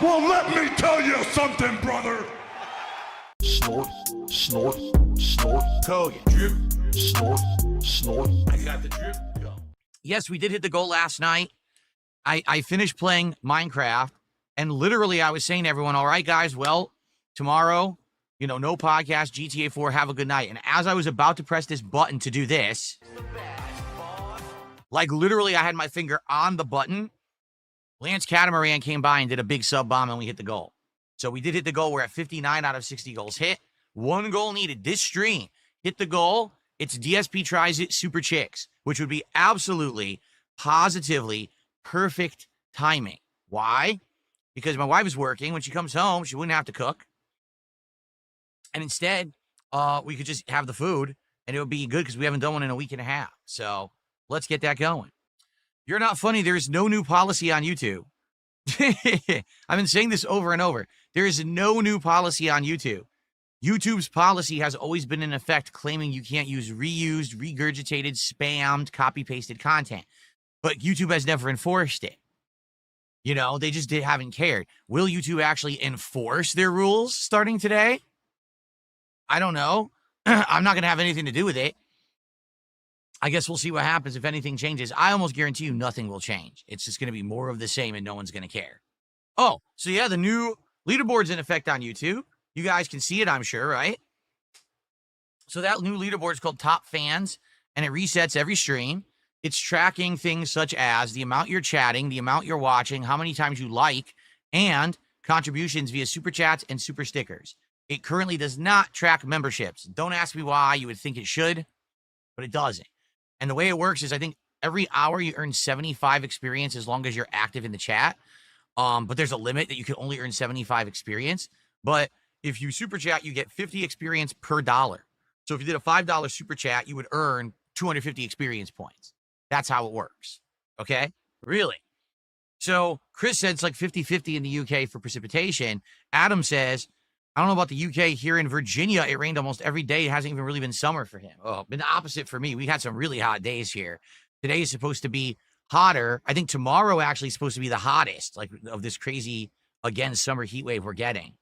Well, let me tell you something, brother. Snort, snort, snort. Kogan. Drip, snort, snort. I got the drip. Go. Yes, we did hit the goal last night. I finished playing Minecraft, and literally I was saying to everyone, all right, guys, well, tomorrow, no podcast, GTA 4, have a good night. And as I was about to press this button to do this, like literally I had my finger on the button, Lance Catamaran came by and did a big sub bomb, and we hit the goal. So we did hit the goal. We're at 59 out of 60 goals hit. 1 goal needed. This stream hit the goal. It's DSP tries it, Super Chicks, which would be absolutely, positively perfect timing. Why? Because my wife is working. When she comes home, she wouldn't have to cook. And instead, we could just have the food, and it would be good because we haven't done one in a week and a half. So let's get that going. You're not funny. There's no new policy on YouTube. I've been saying this over and over. There is no new policy on YouTube. YouTube's policy has always been in effect, claiming you can't use reused, regurgitated, spammed, copy-pasted content. But YouTube has never enforced it. They just haven't cared. Will YouTube actually enforce their rules starting today? I don't know. I'm not going to have anything to do with it. I guess we'll see what happens if anything changes. I almost guarantee you nothing will change. It's just going to be more of the same, and no one's going to care. Oh, so yeah, the new leaderboard's in effect on YouTube. You guys can see it, I'm sure, right? So that new leaderboard is called Top Fans, and it resets every stream. It's tracking things such as the amount you're chatting, the amount you're watching, how many times you like, and contributions via super chats and super stickers. It currently does not track memberships. Don't ask me why. You would think it should, but it doesn't. And the way it works is I think every hour you earn 75 experience as long as you're active in the chat. But there's a limit that you can only earn 75 experience. But if you super chat, you get 50 experience per dollar. So if you did a $5 super chat, you would earn 250 experience points. That's how it works. Okay? Really? So Chris said it's like 50-50 in the UK for precipitation. Adam says, I don't know about the UK. Here in Virginia, it rained almost every day. It hasn't even really been summer for him. Oh, been the opposite for me. We had some really hot days here. Today is supposed to be hotter. I think tomorrow actually is supposed to be the hottest, like of this crazy, again, summer heat wave we're getting.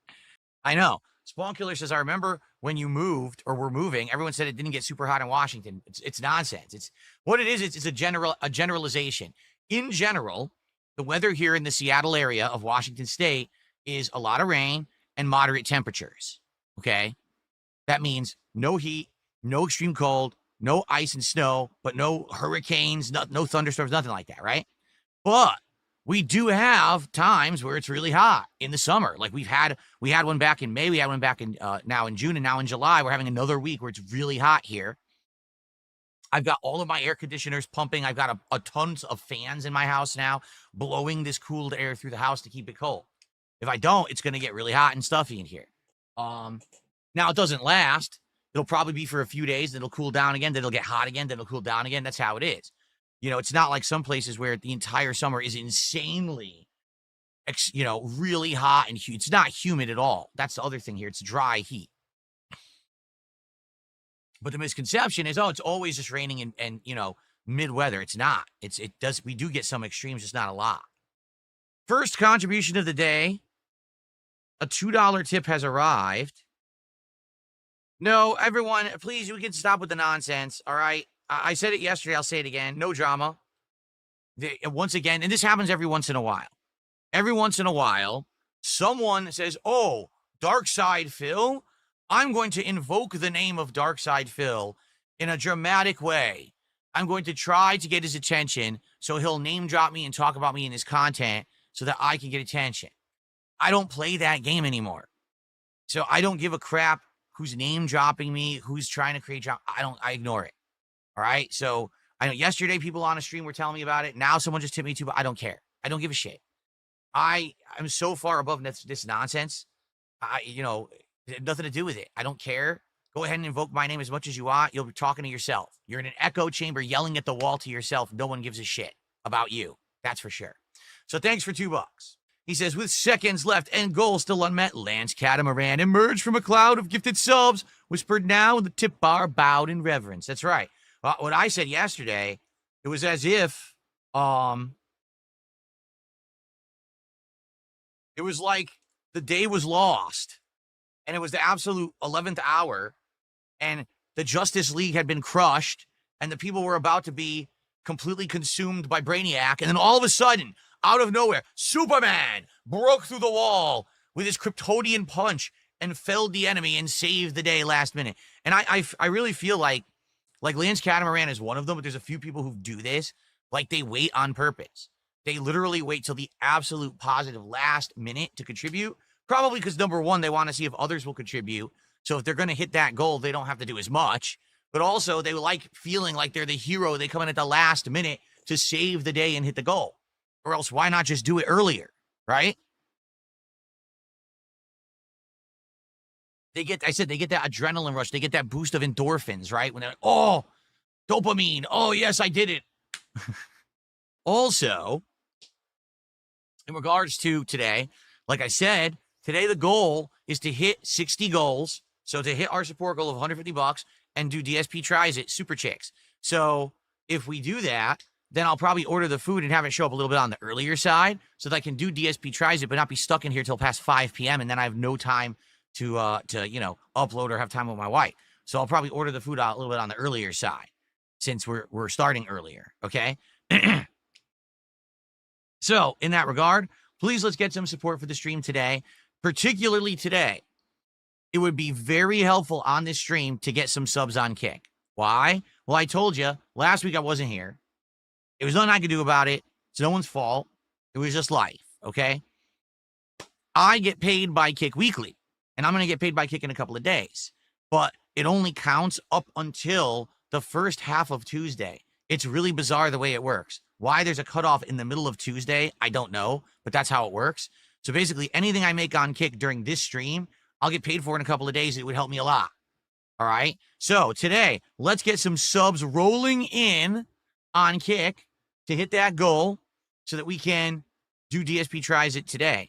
I know. Spawn Killer says, I remember when you moved or were moving, everyone said it didn't get super hot in Washington. It's nonsense. It's what it is. It's a generalization. In general, the weather here in the Seattle area of Washington State is a lot of rain and moderate temperatures. Okay. That means no heat, no extreme cold, no ice and snow, but no hurricanes, no thunderstorms, nothing like that. Right. But we do have times where it's really hot in the summer. Like we had one back in May. We had one back in now in June, and now in July, we're having another week where it's really hot here. I've got all of my air conditioners pumping. I've got a tons of fans in my house now, blowing this cooled air through the house to keep it cold. If I don't, it's going to get really hot and stuffy in here. Now it doesn't last. It'll probably be for a few days. Then it'll cool down again. Then it'll get hot again. Then it'll cool down again. That's how it is. It's not like some places where the entire summer is insanely, really hot and humid. It's not humid at all. That's the other thing here. It's dry heat. But the misconception is, it's always just raining and mid-weather. It's not. We do get some extremes, just not a lot. First contribution of the day. A $2 tip has arrived. No, everyone, please, we can stop with the nonsense, all right? I said it yesterday. I'll say it again. No drama. Once again, and this happens every once in a while. Every once in a while, someone says, oh, Darksydephil, I'm going to invoke the name of Darksydephil in a dramatic way. I'm going to try to get his attention so he'll name drop me and talk about me in his content so that I can get attention. I don't play that game anymore. So I don't give a crap who's name dropping me, who's trying to create drama. I ignore it. All right. So I know yesterday people on a stream were telling me about it. Now someone just tipped me too, but I don't care. I don't give a shit. I'm so far above this nonsense. It had nothing to do with it. I don't care. Go ahead and invoke my name as much as you want. You'll be talking to yourself. You're in an echo chamber yelling at the wall to yourself. No one gives a shit about you. That's for sure. So thanks for $2. He says, with seconds left and goal still unmet, Lance Catamaran emerged from a cloud of gifted subs, whispered now, the tip bar bowed in reverence. That's right. What I said yesterday, it was as if, it It was like the day was lost, and it was the absolute 11th hour, and the Justice League had been crushed, and the people were about to be completely consumed by Brainiac, and then all of a sudden, out of nowhere, Superman broke through the wall with his Kryptonian punch and felled the enemy and saved the day last minute. And I really feel like Lance Catamaran is one of them, but there's a few people who do this. Like, they wait on purpose. They literally wait till the absolute positive last minute to contribute. Probably because, number one, they want to see if others will contribute. So if they're going to hit that goal, they don't have to do as much. But also, they like feeling like they're the hero. They come in at the last minute to save the day and hit the goal. Or else, why not just do it earlier, right? They get that adrenaline rush. They get that boost of endorphins, right? When they're like, oh, dopamine. Oh, yes, I did it. Also, in regards to today, like I said, today the goal is to hit 60 goals. So to hit our support goal of $150 and do DSP Tries It Super Chicks. So if we do that, then I'll probably order the food and have it show up a little bit on the earlier side so that I can do DSP Tries It, but not be stuck in here till past 5 p.m. And then I have no time to upload or have time with my wife. So I'll probably order the food out a little bit on the earlier side since we're starting earlier. Okay. So in that regard, please let's get some support for the stream today, particularly today. It would be very helpful on this stream to get some subs on Kick. Why? Well, I told you last week I wasn't here. There was nothing I could do about it. It's no one's fault. It was just life, okay? I get paid by Kick weekly, and I'm going to get paid by Kick in a couple of days. But it only counts up until the first half of Tuesday. It's really bizarre the way it works. Why there's a cutoff in the middle of Tuesday, I don't know, but that's how it works. So basically, anything I make on Kick during this stream, I'll get paid for in a couple of days. It would help me a lot. All right? So today, let's get some subs rolling in on Kick to hit that goal so that we can do DSP Tries It today.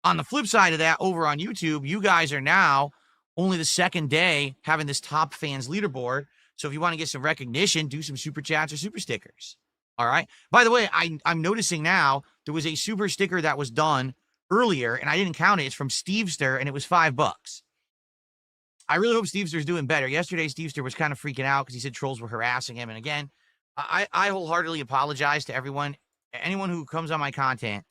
On the flip side of that, over on YouTube, you guys are now only the second day having this top fans leaderboard. So if you want to get some recognition, do some super chats or super stickers. All right. By the way, I'm noticing now there was a super sticker that was done earlier, and I didn't count it. It's from Stevester, and it was $5. I really hope Stevester's doing better. Yesterday, Stevester was kind of freaking out because he said trolls were harassing him. And again, I wholeheartedly apologize to anyone who comes on my content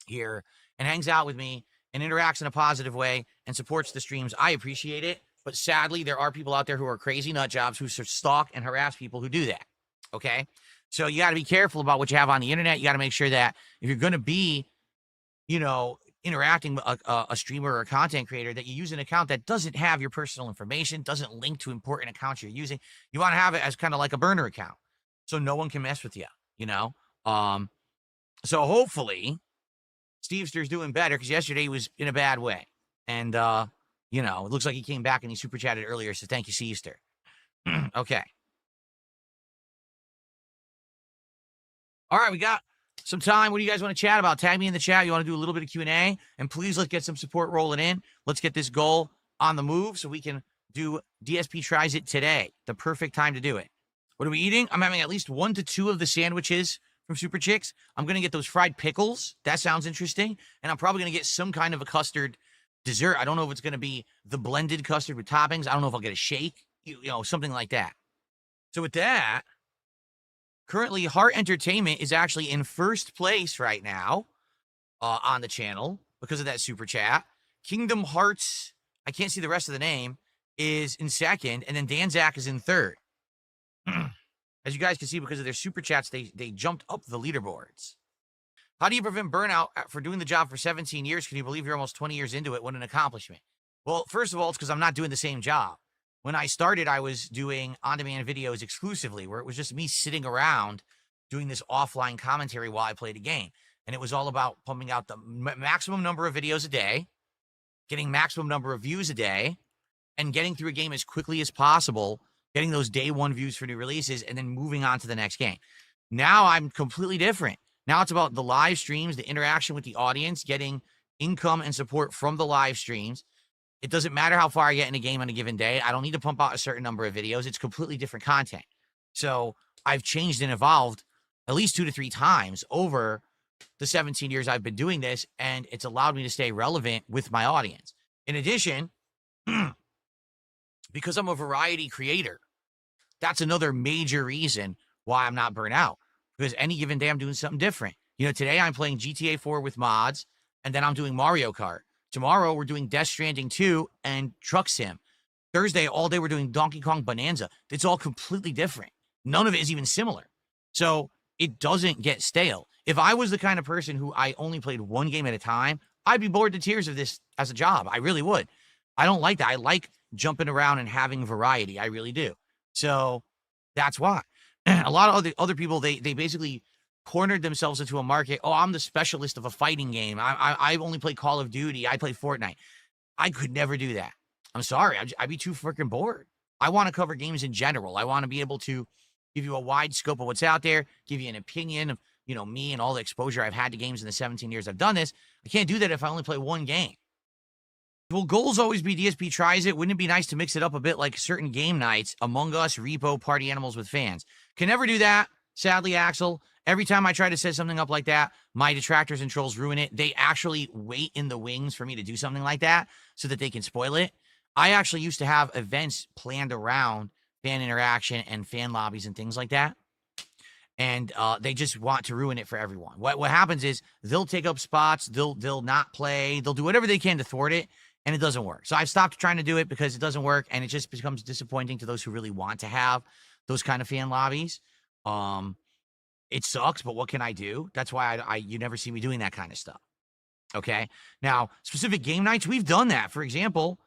here and hangs out with me and interacts in a positive way and supports the streams. I appreciate it. But sadly, there are people out there who are crazy nut jobs who stalk and harass people who do that. Okay? So you got to be careful about what you have on the internet. You got to make sure that if you're going to be, interacting with a streamer or a content creator, that you use an account that doesn't have your personal information, doesn't link to important accounts you're using. You want to have it as kind of like a burner account so no one can mess with you, So hopefully Stevester's doing better because yesterday he was in a bad way. And, it looks like he came back and he super chatted earlier. So thank you, Stevester. Okay. All right, we got some time. What do you guys want to chat about? Tag me in the chat. You want to do a little bit of Q&A? And please, let's get some support rolling in. Let's get this goal on the move so we can do DSP Tries It today. The perfect time to do it. What are we eating? I'm having at least 1 to 2 of the sandwiches from Super Chicks. I'm going to get those fried pickles. That sounds interesting. And I'm probably going to get some kind of a custard dessert. I don't know if it's going to be the blended custard with toppings. I don't know if I'll get a shake, something like that. So with that, currently Heart Entertainment is actually in first place right now on the channel because of that super chat. Kingdom Hearts, I can't see the rest of the name, is in second, and then Danzak is in third. As you guys can see, because of their super chats, they jumped up the leaderboards. How do you prevent burnout for doing the job for 17 years? Can you believe you're almost 20 years into it? What an accomplishment. Well, first of all, it's because I'm not doing the same job. When I started, I was doing on-demand videos exclusively, where it was just me sitting around doing this offline commentary while I played a game. And it was all about pumping out the maximum number of videos a day, getting maximum number of views a day, and getting through a game as quickly as possible, getting those day one views for new releases, and then moving on to the next game. Now I'm completely different. Now it's about the live streams, the interaction with the audience, getting income and support from the live streams. It doesn't matter how far I get in a game on a given day. I don't need to pump out a certain number of videos. It's completely different content. So I've changed and evolved at least 2 to 3 times over the 17 years I've been doing this, and it's allowed me to stay relevant with my audience. In addition, because I'm a variety creator, that's another major reason why I'm not burnt out. Because any given day I'm doing something different. You know, today I'm playing GTA 4 with mods, and then I'm doing Mario Kart. Tomorrow we're doing Death Stranding 2 and Truck Sim. Thursday, all day we're doing Donkey Kong Bonanza. It's all completely different. None of it is even similar. So it doesn't get stale. If I was the kind of person who I only played one game at a time, I'd be bored to tears of this as a job. I really would. I don't like that. I like jumping around and having variety. I really do. So that's why. A lot of other people, they basically cornered themselves into a market. Oh, I'm the specialist of a fighting game. I only play Call of Duty. I play Fortnite. I could never do that. I'm sorry. I'd be too freaking bored. I want to cover games in general. I want to be able to give you a wide scope of what's out there, give you an opinion of, you know, me and all the exposure I've had to games in the 17 years I've done this. I can't do that if I only play one game. Will goals always be DSP tries it? Wouldn't it be nice to mix it up a bit like certain game nights, Among Us, Repo, Party Animals with fans? Can never do that, sadly, Axel. Every time I try to set something up like that, my detractors and trolls ruin it. They actually wait in the wings for me to do something like that so that they can spoil it. I actually used to have events planned around fan interaction and fan lobbies and things like that. And they just want to ruin it for everyone. What happens is they'll take up spots, they'll not play, they'll do whatever they can to thwart it, and it doesn't work. So I've stopped trying to do it because it doesn't work, and it just becomes disappointing to those who really want to have those kind of fan lobbies. It sucks, but what can I do? That's why you never see me doing that kind of stuff. Okay. Now, specific game nights, we've done that. For example,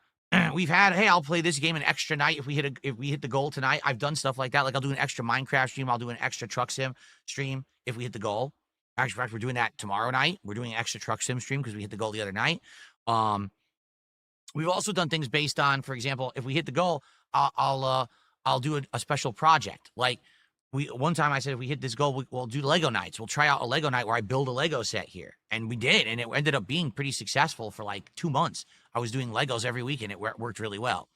we've had, hey, I'll play this game an extra night if we hit the goal tonight. I've done stuff like that. Like I'll do an extra Minecraft stream. I'll do an extra Truck Sim stream if we hit the goal. Actually, we're doing that tomorrow night. We're doing an extra Truck Sim stream because we hit the goal the other night. We've also done things based on, for example, if we hit the goal, I'll do a special project. Like one time I said, if we hit this goal, we'll do Lego nights. We'll try out a Lego night where I build a Lego set here. And we did. And it ended up being pretty successful for like 2 months. I was doing Legos every week and it worked really well.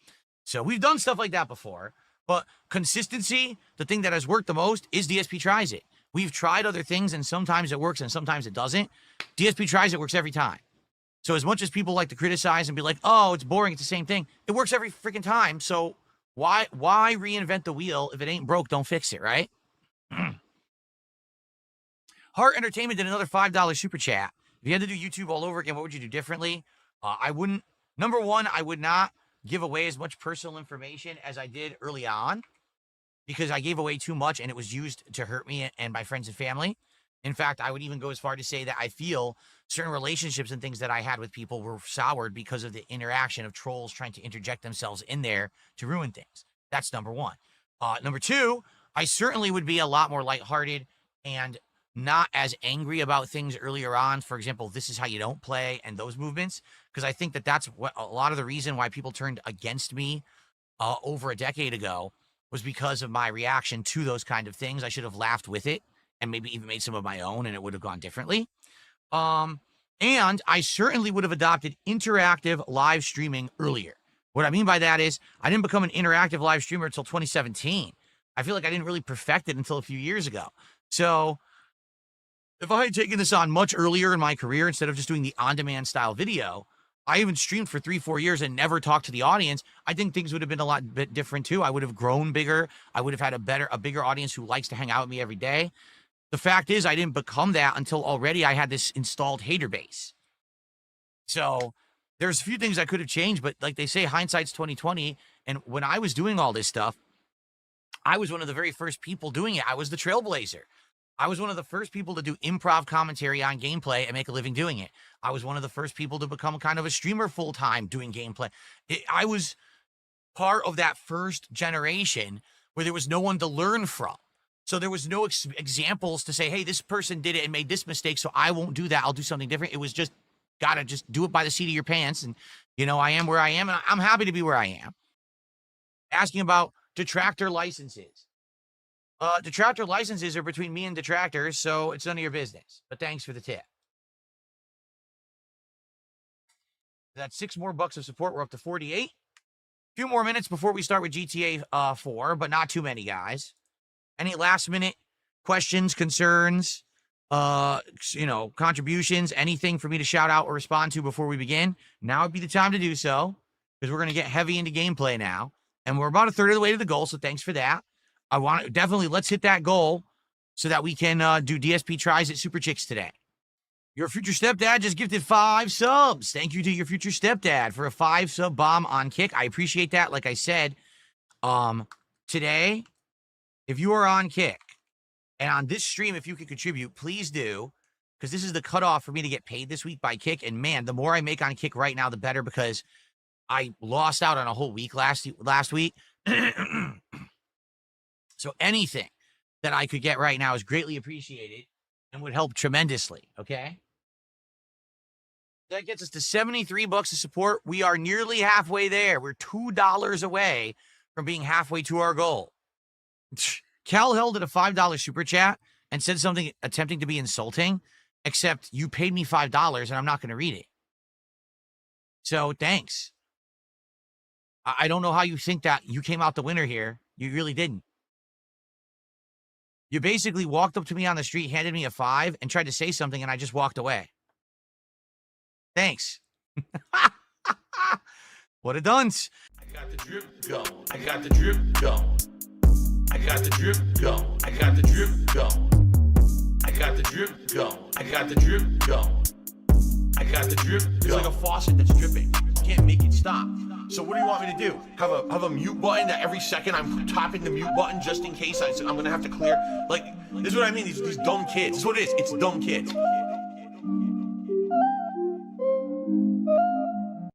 So we've done stuff like that before. But consistency, the thing that has worked the most is DSP tries it. We've tried other things and sometimes it works and sometimes it doesn't. DSP tries it works every time. So as much as people like to criticize and be like, oh, it's boring, it's the same thing, it works every freaking time. So why reinvent the wheel? If it ain't broke, don't fix it, right? Heart Entertainment did another $5 super chat. If you had to do YouTube all over again, what would you do differently? Number one, I would not give away as much personal information as I did early on because I gave away too much and it was used to hurt me and my friends and family. In fact, I would even go as far to say that I feel certain relationships and things that I had with people were soured because of the interaction of trolls trying to interject themselves in there to ruin things. That's number one. Number two, I certainly would be a lot more lighthearted and not as angry about things earlier on. For example, this is how you don't play and those movements, because I think that that's what a lot of the reason why people turned against me over a decade ago was because of my reaction to those kind of things. I should have laughed with it and maybe even made some of my own and it would have gone differently. And I certainly would have adopted interactive live streaming earlier. What I mean by that is I didn't become an interactive live streamer until 2017. I feel like I didn't really perfect it until a few years ago. So if I had taken this on much earlier in my career, instead of just doing the on-demand style video, I even streamed for 3-4 years and never talked to the audience. I think things would have been a lot bit different too. I would have grown bigger. I would have had a bigger audience who likes to hang out with me every day. The fact is I didn't become that until already I had this installed hater base. So there's a few things I could have changed, but like they say, hindsight's 20/20. And when I was doing all this stuff, I was one of the very first people doing it. I was the trailblazer. I was one of the first people to do improv commentary on gameplay and make a living doing it. I was one of the first people to become kind of a streamer full-time doing gameplay. I was part of that first generation where there was no one to learn from. So there was no examples to say, hey, this person did it and made this mistake, so I won't do that. I'll do something different. It was just, gotta just do it by the seat of your pants. And, you know, I am where I am, and I'm happy to be where I am. Asking about detractor licenses. Detractor licenses are between me and detractors, so it's none of your business. But thanks for the tip. That's $6 more of support. We're up to 48. A few more minutes before we start with GTA 4, but not too many, guys. Any last minute questions, concerns, contributions, anything for me to shout out or respond to before we begin, now would be the time to do so, because we're going to get heavy into gameplay now. And we're about a third of the way to the goal, so thanks for that. I want to definitely, let's hit that goal so that we can do DSP tries at Super Chicks today. Your future stepdad just gifted 5 subs. Thank you to your future stepdad for a 5-sub bomb on Kick. I appreciate that. Like I said, today, if you are on Kick, and on this stream, if you can contribute, please do, because this is the cutoff for me to get paid this week by Kick. And man, the more I make on Kick right now, the better, because I lost out on a whole week last week. So anything that I could get right now is greatly appreciated and would help tremendously, okay? That gets us to $73 of support. We are nearly halfway there. We're $2 away from being halfway to our goal. Cal held at a $5 super chat and said something attempting to be insulting, except you paid me $5 and I'm not going to read it. So thanks. I don't know how you think that you came out the winner here. You really didn't. You basically walked up to me on the street, handed me a 5, and tried to say something, and I just walked away. Thanks. What a dunce. I got the drip going. I got the drip going. I got the drip going. I got the drip going. I got the drip going. I got the drip going. I got the drip going. It's like a faucet that's dripping. You can't make it stop. So what do you want me to do? Have a mute button that every second I'm tapping the mute button just in case I'm gonna have to clear? Like, this is what I mean, these dumb kids. This is what it is, it's dumb kids.